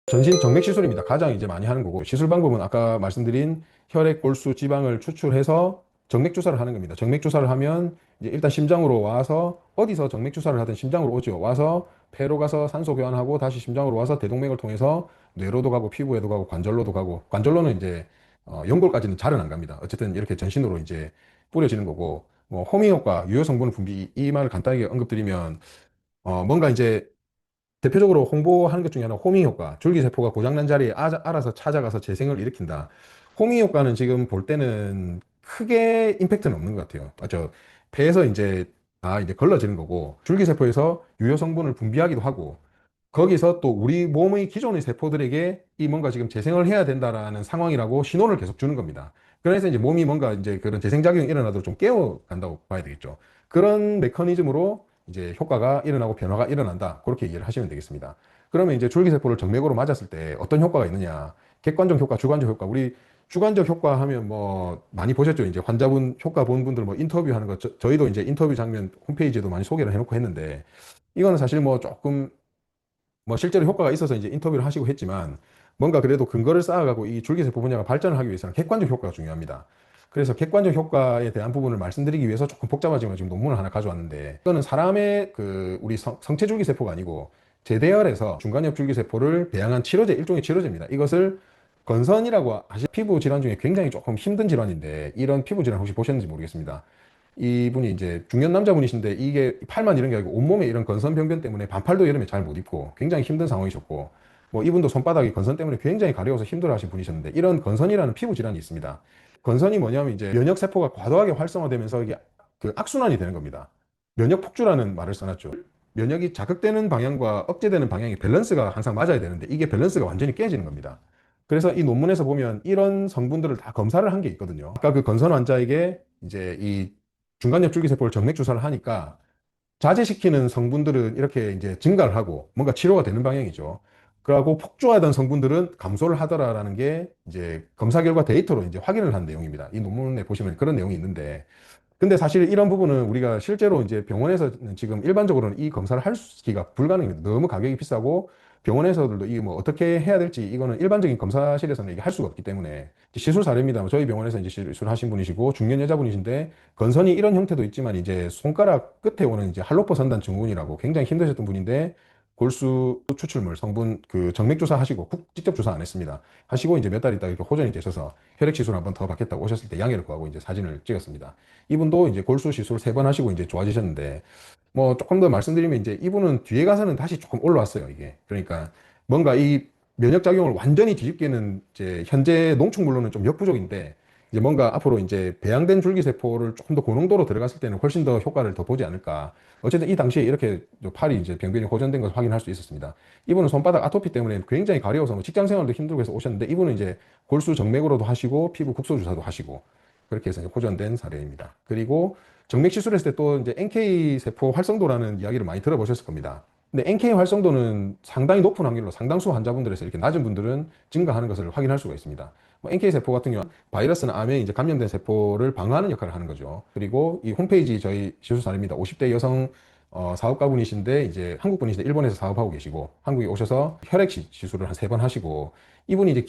전신 정맥 시술입니다. 가장 이제 많이 하는 거고, 시술 방법은 아까 말씀드린 혈액, 골수, 지방을 추출해서 정맥 주사를 하는 겁니다. 정맥 주사를 하면 이제 일단 심장으로 와서, 어디서 정맥 주사를 하든 심장으로 오죠. 와서 폐로 가서 산소 교환하고 다시 심장으로 와서 대동맥을 통해서 뇌로도 가고 피부에도 가고 관절로도 가고, 관절로는 이제 연골까지는 잘은 안 갑니다. 어쨌든 이렇게 전신으로 이제 뿌려지는 거고, 뭐 호미 효과, 유효 성분 분비, 이 말을 간단하게 언급드리면 뭔가 이제 대표적으로 홍보하는 것 중에 하나 호밍 효과. 줄기세포가 고장난 자리에 알아서 찾아가서 재생을 일으킨다. 호밍 효과는 지금 볼 때는 크게 임팩트는 없는 것 같아요. 맞죠? 폐에서 이제 다 이제 걸러지는 거고, 줄기세포에서 유효 성분을 분비하기도 하고, 거기서 또 우리 몸의 기존의 세포들에게 이 뭔가 지금 재생을 해야 된다라는 상황이라고 신호를 계속 주는 겁니다. 그래서 이제 몸이 뭔가 이제 그런 재생작용이 일어나도록 좀 깨워간다고 봐야 되겠죠. 그런 메커니즘으로 이제 효과가 일어나고 변화가 일어난다. 그렇게 이해를 하시면 되겠습니다. 그러면 이제 줄기세포를 정맥으로 맞았을 때 어떤 효과가 있느냐? 객관적 효과, 주관적 효과. 우리 주관적 효과 하면 뭐 많이 보셨죠? 이제 환자분 효과 본 분들 뭐 인터뷰하는 거 저희도 이제 인터뷰 장면 홈페이지에도 많이 소개를 해놓고 했는데 이거는 사실 뭐 조금 뭐 실제로 효과가 있어서 이제 인터뷰를 하시고 했지만 뭔가 그래도 근거를 쌓아가고 이 줄기세포 분야가 발전을 하기 위해서는 객관적 효과가 중요합니다. 그래서 객관적 효과에 대한 부분을 말씀드리기 위해서 조금 복잡하지만 지금 논문을 하나 가져왔는데 이거는 사람의 그 우리 성체 줄기세포가 아니고 제대열에서 중간엽 줄기세포를 배양한 치료제, 일종의 치료제입니다. 이것을 건선이라고 하시 피부 질환 중에 굉장히 조금 힘든 질환인데 이런 피부 질환 혹시 보셨는지 모르겠습니다. 이분이 이제 중년 남자분이신데 이게 팔만 이런 게 아니고 온몸에 이런 건선병변 때문에 반팔도 여름에 잘 못 입고 굉장히 힘든 상황이셨고 뭐 이분도 손바닥이 건선 때문에 굉장히 가려워서 힘들어하신 분이셨는데 이런 건선이라는 피부 질환이 있습니다. 건선이 뭐냐면 이제 면역 세포가 과도하게 활성화되면서 이게 그 악순환이 되는 겁니다. 면역 폭주라는 말을 써놨죠. 면역이 자극되는 방향과 억제되는 방향이 밸런스가 항상 맞아야 되는데 이게 밸런스가 완전히 깨지는 겁니다. 그래서 이 논문에서 보면 이런 성분들을 다 검사를 한 게 있거든요. 아까 그 건선 환자에게 이제 이 중간엽 줄기세포를 정맥 주사를 하니까 자제시키는 성분들은 이렇게 이제 증가를 하고 뭔가 치료가 되는 방향이죠. 그러고 폭주하던 성분들은 감소를 하더라라는 게 이제 검사 결과 데이터로 이제 확인을 한 내용입니다. 이 논문에 보시면 그런 내용이 있는데 근데 사실 이런 부분은 우리가 실제로 이제 병원에서는 지금 일반적으로는 이 검사를 하기가 불가능합니다. 너무 가격이 비싸고 병원에서들도 이 뭐 어떻게 해야 될지 이거는 일반적인 검사실에서는 이게 할 수가 없기 때문에 시술 사례입니다. 저희 병원에서 이제 시술하신 분이시고 중년 여자분이신데 건선이 이런 형태도 있지만 이제 손가락 끝에 오는 이제 할로퍼 선단 증후군이라고 굉장히 힘드셨던 분인데 골수 추출물 성분 그 정맥 주사 하시고 직접 주사 안 했습니다. 하시고 이제 몇 달 있다 이렇게 호전이 되셔서 혈액 시술 한번 더 받겠다고 오셨을 때 양해를 구하고 이제 사진을 찍었습니다. 이분도 이제 골수 시술 3번 하시고 이제 좋아지셨는데 뭐 조금 더 말씀드리면 이제 이분은 뒤에 가서는 다시 조금 올라왔어요, 이게. 그러니까 뭔가 이 면역 작용을 완전히 뒤집기는 이제 현재 농축물로는 좀 역부족인데 이제 뭔가 앞으로 이제 배양된 줄기세포를 조금 더 고농도로 들어갔을 때는 훨씬 더 효과를 더 보지 않을까. 어쨌든 이 당시에 이렇게 팔이 이제 병변이 호전된 것을 확인할 수 있었습니다. 이분은 손바닥 아토피 때문에 굉장히 가려워서 뭐 직장 생활도 힘들고 해서 오셨는데 이분은 이제 골수 정맥으로도 하시고 피부 국소 주사도 하시고 그렇게 해서 이제 호전된 사례입니다. 그리고 정맥 시술했을 때 또 이제 NK 세포 활성도라는 이야기를 많이 들어보셨을 겁니다. 근데 NK 활성도는 상당히 높은 확률로 상당수 환자분들에서 이렇게 낮은 분들은 증가하는 것을 확인할 수가 있습니다. 뭐 NK 세포 같은 경우는 바이러스나 암에 이제 감염된 세포를 방어하는 역할을 하는 거죠. 그리고 이 홈페이지 저희 시술 사례입니다. 50대 여성 사업가분이신데 이제 한국 분이신데 일본에서 사업하고 계시고 한국에 오셔서 혈액 시술을 한 3번 하시고 이분이 이제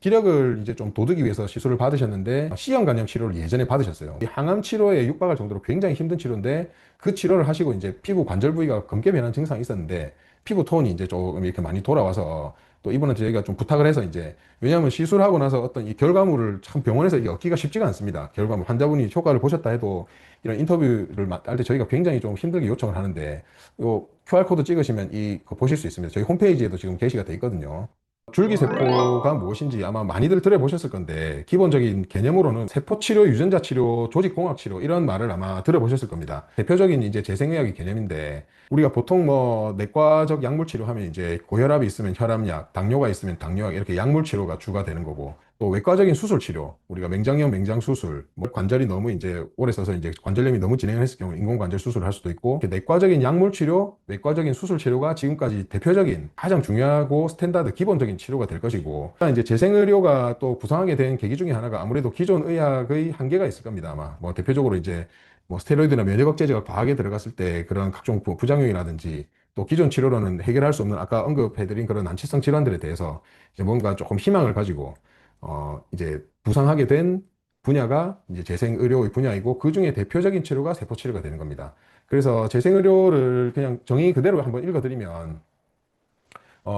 기력을 이제 좀 돋우기 위해서 시술을 받으셨는데 C형 간염 치료를 예전에 받으셨어요. 이 항암 치료에 육박할 정도로 굉장히 힘든 치료인데 그 치료를 하시고 이제 피부 관절 부위가 검게 변한 증상이 있었는데 피부 톤이 이제 조금 이렇게 많이 돌아와서 또 이분한테 저희가 좀 부탁을 해서 이제 왜냐하면 시술하고 나서 어떤 이 결과물을 참 병원에서 이게 얻기가 쉽지가 않습니다. 결과물 환자분이 효과를 보셨다 해도 이런 인터뷰를 할 때 저희가 굉장히 좀 힘들게 요청을 하는데 요 QR코드 찍으시면 보실 수 있습니다. 저희 홈페이지에도 지금 게시가 돼 있거든요. 줄기세포가 무엇인지 아마 많이들 들어보셨을 건데 기본적인 개념으로는 세포치료, 유전자 치료, 조직공학 치료 이런 말을 아마 들어보셨을 겁니다. 대표적인 이제 재생의학의 개념인데 우리가 보통 뭐 내과적 약물 치료하면 이제 고혈압이 있으면 혈압약, 당뇨가 있으면 당뇨약 이렇게 약물 치료가 주가 되는 거고 또 외과적인 수술 치료, 우리가 맹장형 맹장 수술, 뭐 관절이 너무 이제 오래 써서 이제 관절염이 너무 진행을 했을 경우 인공관절 수술을 할 수도 있고 내과적인 약물 치료, 외과적인 수술 치료가 지금까지 대표적인 가장 중요하고 스탠다드 기본적인 치료가 될 것이고 이제 재생의료가 또 구성하게 된 계기 중에 하나가 아무래도 기존 의학의 한계가 있을 겁니다. 아마 뭐 대표적으로 이제 뭐 스테로이드나 면역 억제제가 과하게 들어갔을 때 그런 각종 부작용이라든지 또 기존 치료로는 해결할 수 없는 아까 언급해드린 그런 난치성 질환들에 대해서 이제 뭔가 조금 희망을 가지고 이제 부상하게 된 분야가 이제 재생의료의 분야이고 그 중에 대표적인 치료가 세포 치료가 되는 겁니다. 그래서 재생의료를 그냥 정의 그대로 한번 읽어드리면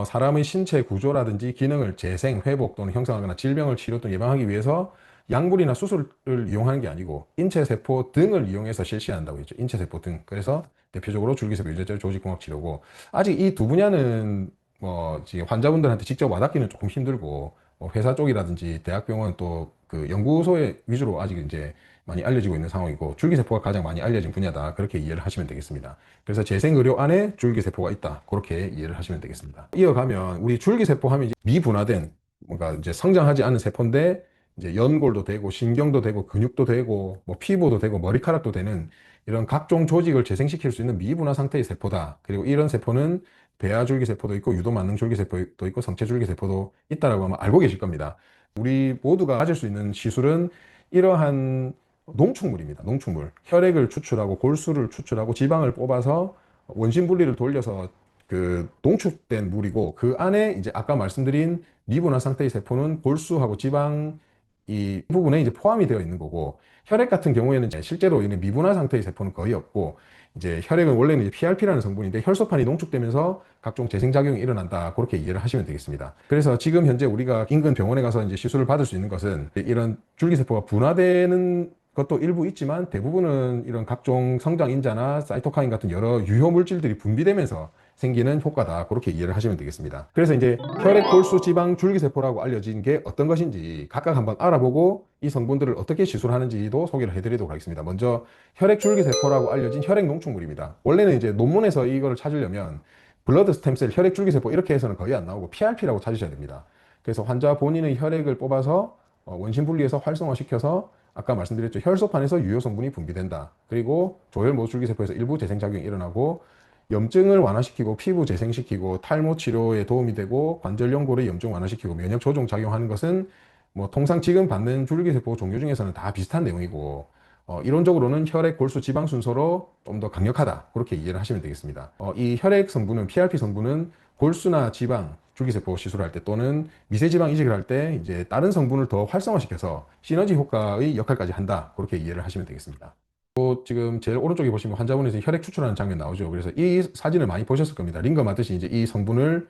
사람의 신체 구조라든지 기능을 재생, 회복 또는 형성하거나 질병을 치료 또는 예방하기 위해서 약물이나 수술을 이용하는 게 아니고 인체세포 등을 이용해서 실시한다고 했죠. 인체세포 등. 그래서 대표적으로 줄기세포 유전자 조직공학 치료고 아직 이 두 분야는 뭐 지금 환자분들한테 직접 와닿기는 조금 힘들고 회사 쪽이라든지 대학병원 또 그 연구소에 위주로 아직 이제 많이 알려지고 있는 상황이고 줄기세포가 가장 많이 알려진 분야다. 그렇게 이해를 하시면 되겠습니다. 그래서 재생의료 안에 줄기세포가 있다. 그렇게 이해를 하시면 되겠습니다. 이어가면 우리 줄기세포 하면 이제 미분화된 뭔가 이제 성장하지 않은 세포인데 이제 연골도 되고 신경도 되고 근육도 되고 뭐 피부도 되고 머리카락도 되는 이런 각종 조직을 재생시킬 수 있는 미분화 상태의 세포다. 그리고 이런 세포는 배아줄기세포도 있고 유도만능줄기세포도 있고 성체줄기세포도 있다라고 아마 알고 계실 겁니다. 우리 모두가 가질 수 있는 시술은 이러한 농축물입니다. 농축물. 혈액을 추출하고 골수를 추출하고 지방을 뽑아서 원심 분리를 돌려서 그 농축된 물이고 그 안에 이제 아까 말씀드린 미분화 상태의 세포는 골수하고 지방 이 부분에 이제 포함이 되어 있는 거고 혈액 같은 경우에는 이제 실제로 이런 미분화 상태의 세포는 거의 없고 이제 혈액은 원래는 이제 PRP라는 성분인데 혈소판이 농축되면서 각종 재생작용이 일어난다. 그렇게 이해를 하시면 되겠습니다. 그래서 지금 현재 우리가 인근 병원에 가서 이제 시술을 받을 수 있는 것은 이런 줄기세포가 분화되는 것도 일부 있지만 대부분은 이런 각종 성장인자나 사이토카인 같은 여러 유효 물질들이 분비되면서 생기는 효과다. 그렇게 이해를 하시면 되겠습니다. 그래서 이제 혈액 골수 지방 줄기세포라고 알려진 게 어떤 것인지 각각 한번 알아보고 이 성분들을 어떻게 시술하는지도 소개를 해드리도록 하겠습니다. 먼저 혈액 줄기세포라고 알려진 혈액 농축물입니다. 원래는 이제 논문에서 이거를 찾으려면 블러드 스템셀 혈액 줄기세포 이렇게 해서는 거의 안 나오고 PRP라고 찾으셔야 됩니다. 그래서 환자 본인의 혈액을 뽑아서 원심 분리해서 활성화시켜서 아까 말씀드렸죠. 혈소판에서 유효 성분이 분비된다. 그리고 조혈모 줄기세포에서 일부 재생작용이 일어나고 염증을 완화시키고 피부 재생시키고 탈모 치료에 도움이 되고 관절 연골의 염증 완화시키고 면역 조종 작용하는 것은 뭐 통상 지금 받는 줄기세포 종류 중에서는 다 비슷한 내용이고 이론적으로는 혈액 골수 지방 순서로 좀 더 강력하다. 그렇게 이해를 하시면 되겠습니다. 이 혈액 성분은 PRP 성분은 골수나 지방 줄기세포 시술할 때 또는 미세지방 이식을 할 때 이제 다른 성분을 더 활성화시켜서 시너지 효과의 역할까지 한다. 그렇게 이해를 하시면 되겠습니다. 또 지금 제일 오른쪽에 보시면 환자분에서 혈액 추출하는 장면 나오죠. 그래서 이 사진을 많이 보셨을 겁니다. 링거 맞듯이 이제 이 성분을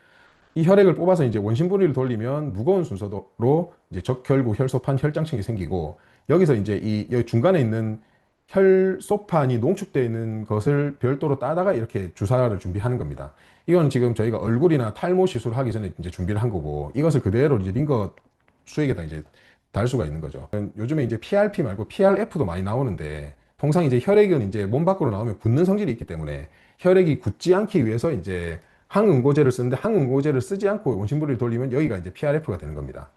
이 혈액을 뽑아서 이제 원심 분리를 돌리면 무거운 순서로 이제 적혈구, 혈소판, 혈장층이 생기고 여기서 이제 이 여기 중간에 있는 혈소판이 농축되어 있는 것을 별도로 따다가 이렇게 주사를 준비하는 겁니다. 이건 지금 저희가 얼굴이나 탈모 시술하기 전에 이제 준비를 한 거고 이것을 그대로 이제 링거 수액에다 이제 달 수가 있는 거죠. 요즘에 이제 PRP 말고 PRF도 많이 나오는데 통상 이제 혈액은 이제 몸 밖으로 나오면 붓는 성질이 있기 때문에 혈액이 굳지 않기 위해서 이제 항응고제를 쓰는데 항응고제를 쓰지 않고 원심분리를 돌리면 여기가 이제 PRF가 되는 겁니다.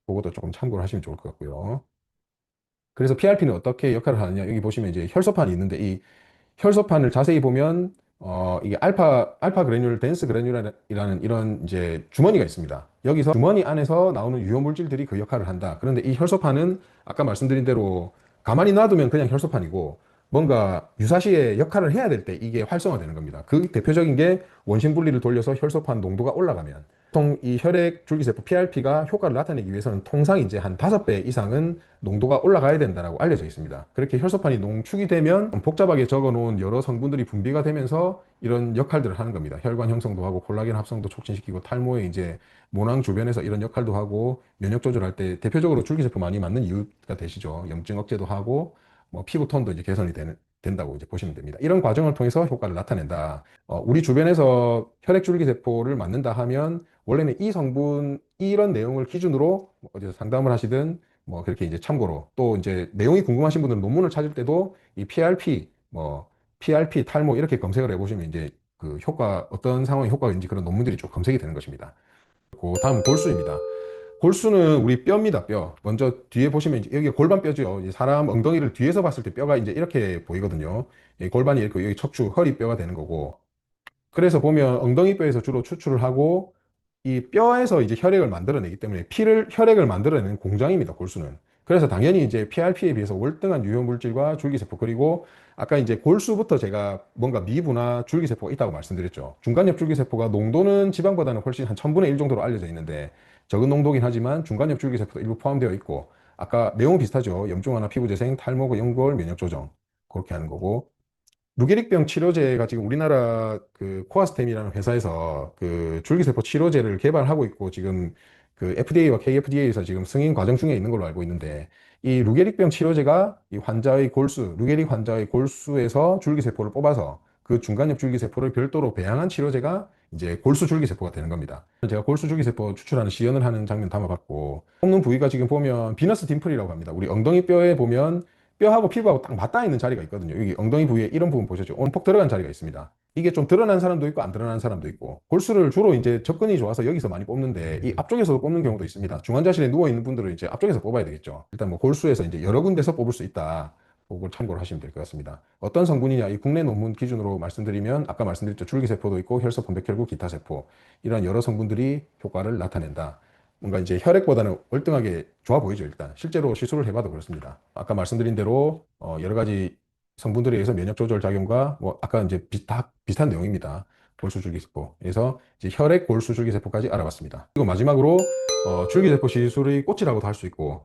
그것도 조금 참고를 하시면 좋을 것 같고요. 그래서 PRP는 어떻게 역할을 하느냐? 여기 보시면 이제 혈소판이 있는데 이 혈소판을 자세히 보면 이게 알파 그래뉼, 덴스 그래뉼이라는 이런 이제 주머니가 있습니다. 여기서 주머니 안에서 나오는 유효 물질들이 그 역할을 한다. 그런데 이 혈소판은 아까 말씀드린 대로 가만히 놔두면 그냥 혈소판이고 뭔가 유사시에 역할을 해야 될 때 이게 활성화되는 겁니다. 그 대표적인 게 원심 분리를 돌려서 혈소판 농도가 올라가면 보통 이 혈액 줄기세포 PRP가 효과를 나타내기 위해서는 통상 이제 한 5배 이상은 농도가 올라가야 된다고 알려져 있습니다. 그렇게 혈소판이 농축이 되면 복잡하게 적어 놓은 여러 성분들이 분비가 되면서 이런 역할들을 하는 겁니다. 혈관 형성도 하고 콜라겐 합성도 촉진시키고 탈모에 이제 모낭 주변에서 이런 역할도 하고 면역 조절할 때 대표적으로 줄기세포 많이 맞는 이유가 되시죠. 염증 억제도 하고 뭐 피부 톤도 이제 개선이 된다고 이제 보시면 됩니다. 이런 과정을 통해서 효과를 나타낸다. 우리 주변에서 혈액줄기세포를 맞는다 하면 원래는 이 성분, 이런 내용을 기준으로 뭐 어디서 상담을 하시든 뭐 그렇게 이제 참고로 또 이제 내용이 궁금하신 분들은 논문을 찾을 때도 이 PRP, 뭐 PRP 탈모 이렇게 검색을 해보시면 이제 그 효과, 어떤 상황의 효과가 있는지 그런 논문들이 쭉 검색이 되는 것입니다. 그 다음은 골수입니다. 골수는 우리 뼈입니다, 뼈. 먼저 뒤에 보시면 이제 여기 골반 뼈죠. 이제 사람 엉덩이를 뒤에서 봤을 때 뼈가 이제 이렇게 보이거든요. 이 골반이 이렇게 여기 척추, 허리 뼈가 되는 거고. 그래서 보면 엉덩이 뼈에서 주로 추출을 하고 이 뼈에서 이제 혈액을 만들어내기 때문에 혈액을 만들어내는 공장입니다, 골수는. 그래서 당연히 이제 PRP에 비해서 월등한 유효 물질과 줄기세포, 그리고 아까 이제 골수부터 제가 뭔가 미부나 줄기세포가 있다고 말씀드렸죠. 중간엽 줄기세포가 농도는 지방보다는 훨씬 한 1000분의 1 정도로 알려져 있는데 적은 농도긴 하지만 중간엽 줄기세포도 일부 포함되어 있고, 아까 내용 비슷하죠. 염증 완화, 피부 재생, 탈모, 연골, 면역 조정, 그렇게 하는 거고, 루게릭병 치료제가 지금 우리나라 그 코아스템이라는 회사에서 그 줄기세포 치료제를 개발하고 있고, 지금 그 FDA와 KFDA에서 지금 승인 과정 중에 있는 걸로 알고 있는데, 이 루게릭병 치료제가 이 환자의 골수, 루게릭 환자의 골수에서 줄기세포를 뽑아서 그 중간엽 줄기세포를 별도로 배양한 치료제가 이제 골수 줄기세포가 되는 겁니다. 제가 골수 줄기세포 추출하는 시연을 하는 장면 담아봤고, 뽑는 부위가 지금 보면 비너스 딤플이라고 합니다. 우리 엉덩이 뼈에 보면 뼈하고 피부하고 딱 맞닿아 있는 자리가 있거든요. 여기 엉덩이 부위에 이런 부분 보셨죠? 온폭 들어간 자리가 있습니다. 이게 좀 드러난 사람도 있고 안 드러난 사람도 있고, 골수를 주로 이제 접근이 좋아서 여기서 많이 뽑는데 이 앞쪽에서도 뽑는 경우도 있습니다. 중환자실에 누워 있는 분들은 이제 앞쪽에서 뽑아야 되겠죠. 일단 뭐 골수에서 이제 여러 군데서 뽑을 수 있다. 그걸 참고를 하시면 될 것 같습니다. 어떤 성분이냐, 이 국내 논문 기준으로 말씀드리면 아까 말씀드렸죠. 줄기세포도 있고 혈소판, 백혈구, 기타 세포, 이런 여러 성분들이 효과를 나타낸다. 뭔가 이제 혈액보다는 월등하게 좋아 보이죠, 일단. 실제로 시술을 해봐도 그렇습니다. 아까 말씀드린 대로 여러 가지 성분들에 의해서 면역 조절 작용과 뭐 아까 이제 다 비슷한 내용입니다. 골수줄기세포. 그래서 이제 혈액 골수줄기세포까지 알아봤습니다. 그리고 마지막으로 줄기세포 시술의 꽃이라고도 할 수 있고,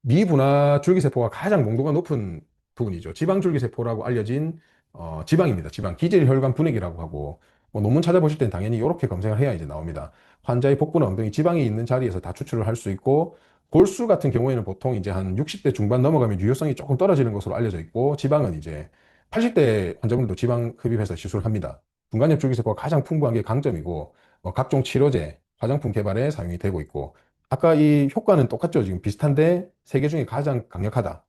미분화 줄기세포가 가장 농도가 높은 부분이죠. 지방줄기세포라고 알려진 지방입니다. 지방, 기질혈관 분액이라고 하고, 뭐 논문 찾아보실 땐 당연히 이렇게 검색을 해야 이제 나옵니다. 환자의 복부나 엉덩이 지방이 있는 자리에서 다 추출을 할 수 있고, 골수 같은 경우에는 보통 이제 한 60대 중반 넘어가면 유효성이 조금 떨어지는 것으로 알려져 있고, 지방은 이제 80대 환자분들도 지방 흡입해서 시술을 합니다. 중간엽 줄기세포가 가장 풍부한 게 강점이고, 각종 치료제, 화장품 개발에 사용이 되고 있고, 아까 이 효과는 똑같죠. 지금 비슷한데 세 개 중에 가장 강력하다.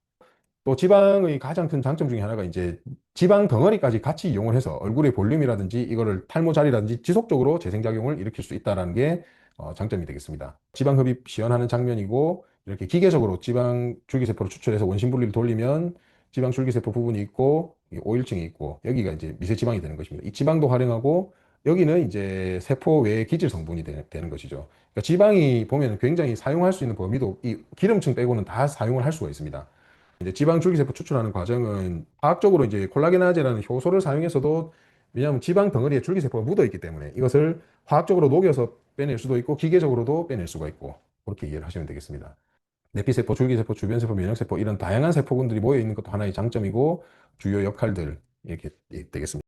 또 지방의 가장 큰 장점 중에 하나가 이제 지방 덩어리까지 같이 이용을 해서 얼굴의 볼륨이라든지 이거를 탈모 자리라든지 지속적으로 재생작용을 일으킬 수 있다는 게 장점이 되겠습니다. 지방 흡입 시연하는 장면이고, 이렇게 기계적으로 지방 줄기세포를 추출해서 원심 분리를 돌리면 지방 줄기세포 부분이 있고 오일층이 있고 여기가 이제 미세 지방이 되는 것입니다. 이 지방도 활용하고 여기는 이제 세포 외의 기질 성분이 되는 것이죠. 그러니까 지방이 보면 굉장히 사용할 수 있는 범위도 이 기름층 빼고는 다 사용을 할 수가 있습니다. 이제 지방 줄기세포 추출하는 과정은 화학적으로 이제 콜라겐아제라는 효소를 사용해서도, 왜냐하면 지방 덩어리에 줄기세포가 묻어 있기 때문에 이것을 화학적으로 녹여서 빼낼 수도 있고 기계적으로도 빼낼 수가 있고, 그렇게 이해를 하시면 되겠습니다. 내피세포, 줄기세포, 주변세포, 면역세포, 이런 다양한 세포군들이 모여 있는 것도 하나의 장점이고 주요 역할들, 이렇게 되겠습니다.